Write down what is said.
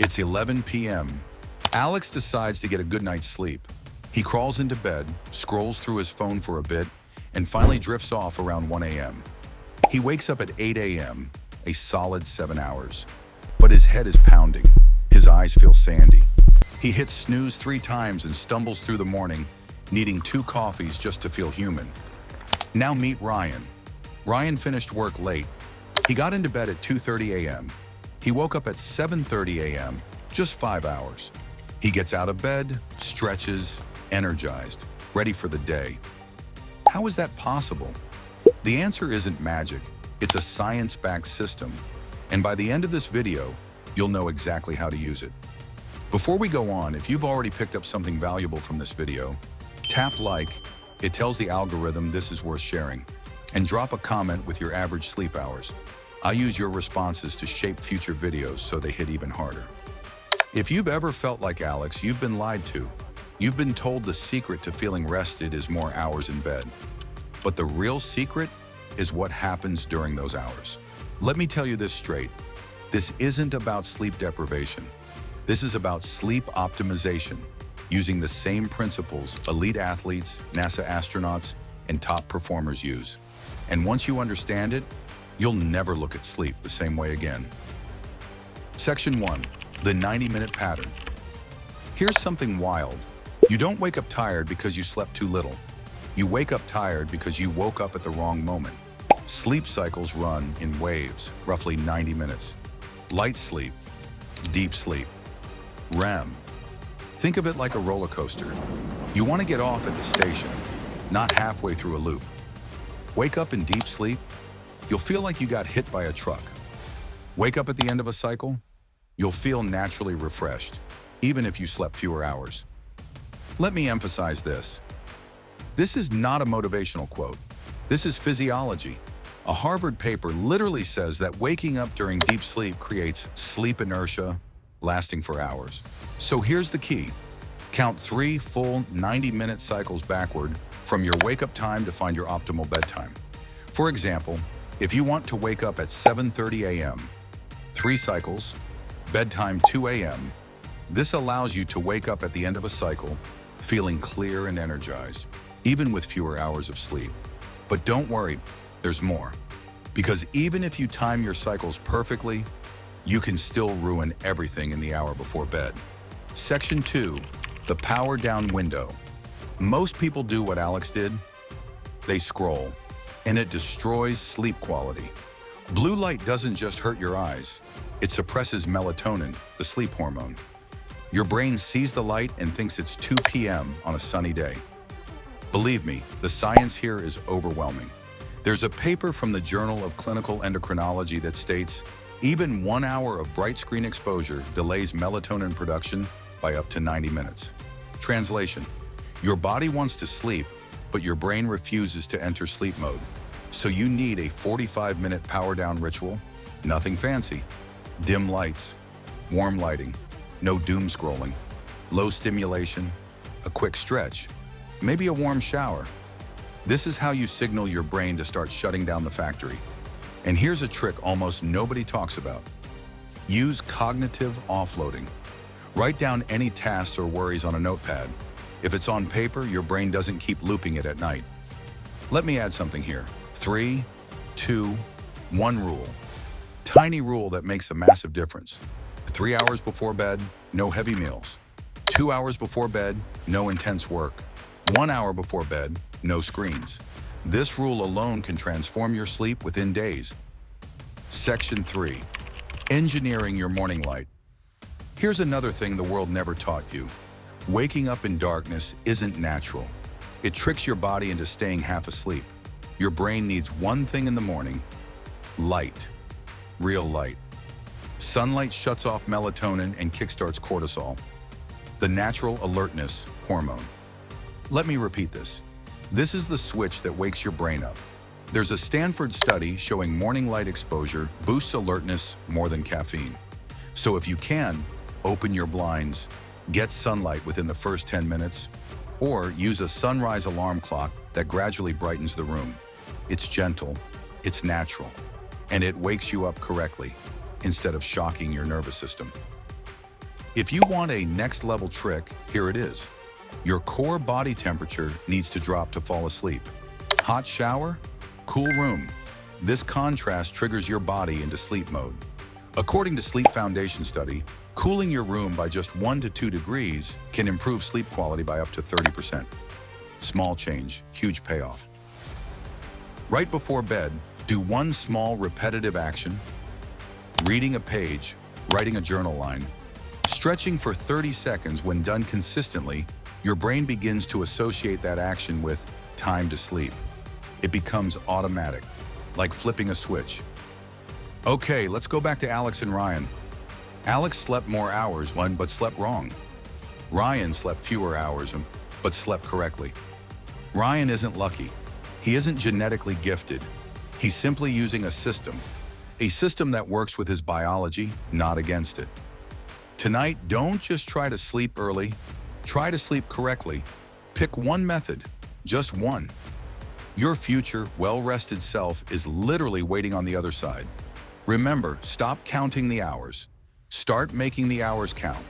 It's 11 p.m. Alex decides to get a good night's sleep. He crawls into bed, scrolls through his phone for a bit, and finally drifts off around 1 a.m. He wakes up at 8 a.m., a solid 7 hours. But his head is pounding. His eyes feel sandy. He hits snooze 3 times and stumbles through the morning, needing 2 coffees just to feel human. Now meet Ryan. Ryan finished work late. He got into bed at 2:30 a.m. He woke up at 7:30 a.m., just 5 hours. He gets out of bed, stretches, energized, ready for the day. How is that possible? The answer isn't magic. It's a science-backed system. And by the end of this video, you'll know exactly how to use it. Before we go on, if you've already picked up something valuable from this video, tap like. It tells the algorithm this is worth sharing. And drop a comment with your average sleep hours. I'll use your responses to shape future videos so they hit even harder. If you've ever felt like Alex, you've been lied to. You've been told the secret to feeling rested is more hours in bed. But the real secret is what happens during those hours. Let me tell you this straight. This isn't about sleep deprivation. This is about sleep optimization, using the same principles elite athletes, NASA astronauts, and top performers use. And once you understand it, you'll never look at sleep the same way again. Section 1. The 90-minute pattern. Here's something wild. You don't wake up tired because you slept too little. You wake up tired because you woke up at the wrong moment. Sleep cycles run in waves, roughly 90 minutes. Light sleep, deep sleep, REM. Think of it like a roller coaster. You want to get off at the station, not halfway through a loop. Wake up in deep sleep, you'll feel like you got hit by a truck. Wake up at the end of a cycle, you'll feel naturally refreshed, even if you slept fewer hours. Let me emphasize this. This is not a motivational quote. This is physiology. A Harvard paper literally says that waking up during deep sleep creates sleep inertia, lasting for hours. So here's the key. Count 3 full 90-minute cycles backward from your wake-up time to find your optimal bedtime. For example, if you want to wake up at 7:30 a.m., 3 cycles, bedtime 2 a.m., this allows you to wake up at the end of a cycle feeling clear and energized, even with fewer hours of sleep. But don't worry, there's more. Because even if you time your cycles perfectly, you can still ruin everything in the hour before bed. Section 2, the power down window. Most people do what Alex did. They scroll, and it destroys sleep quality. Blue light doesn't just hurt your eyes. It suppresses melatonin, the sleep hormone. Your brain sees the light and thinks it's 2 p.m. on a sunny day. Believe me, the science here is overwhelming. There's a paper from the Journal of Clinical Endocrinology that states even 1 hour of bright screen exposure delays melatonin production by up to 90 minutes. Translation: your body wants to sleep, but your brain refuses to enter sleep mode. So you need a 45-minute power down ritual. Nothing fancy. Dim lights, warm lighting, no doom scrolling, low stimulation, a quick stretch, maybe a warm shower. This is how you signal your brain to start shutting down the factory. And here's a trick almost nobody talks about. Use cognitive offloading. Write down any tasks or worries on a notepad. If it's on paper, your brain doesn't keep looping it at night. Let me add something here. 3, 2, 1 rule. Tiny rule that makes a massive difference. 3 hours before bed, no heavy meals. 2 hours before bed, no intense work. 1 hour before bed, no screens. This rule alone can transform your sleep within days. Section 3. Engineering your morning light. Here's another thing the world never taught you. Waking up in darkness isn't natural. It tricks your body into staying half asleep. Your brain needs one thing in the morning: light. Real light. Sunlight shuts off melatonin and kickstarts cortisol, the natural alertness hormone. Let me repeat this. This is the switch that wakes your brain up. There's a Stanford study showing morning light exposure boosts alertness more than caffeine. So if you can, open your blinds, get sunlight within the first 10 minutes, or use a sunrise alarm clock that gradually brightens the room. It's gentle, it's natural, and it wakes you up correctly instead of shocking your nervous system. If you want a next-level trick, here it is. Your core body temperature needs to drop to fall asleep. Hot shower, cool room. This contrast triggers your body into sleep mode. According to Sleep Foundation study, cooling your room by just 1 to 2 degrees can improve sleep quality by up to 30%. Small change, huge payoff. Right before bed, do one small repetitive action. Reading a page, writing a journal line. Stretching for 30 seconds. When done consistently, your brain begins to associate that action with time to sleep. It becomes automatic, like flipping a switch. Okay, let's go back to Alex and Ryan. Alex slept more hours, but slept wrong. Ryan slept fewer hours, but slept correctly. Ryan isn't lucky. He isn't genetically gifted. He's simply using a system that works with his biology, not against it. Tonight, don't just try to sleep early. Try to sleep correctly. Pick one method, just one. Your future, well-rested self is literally waiting on the other side. Remember, stop counting the hours. Start making the hours count.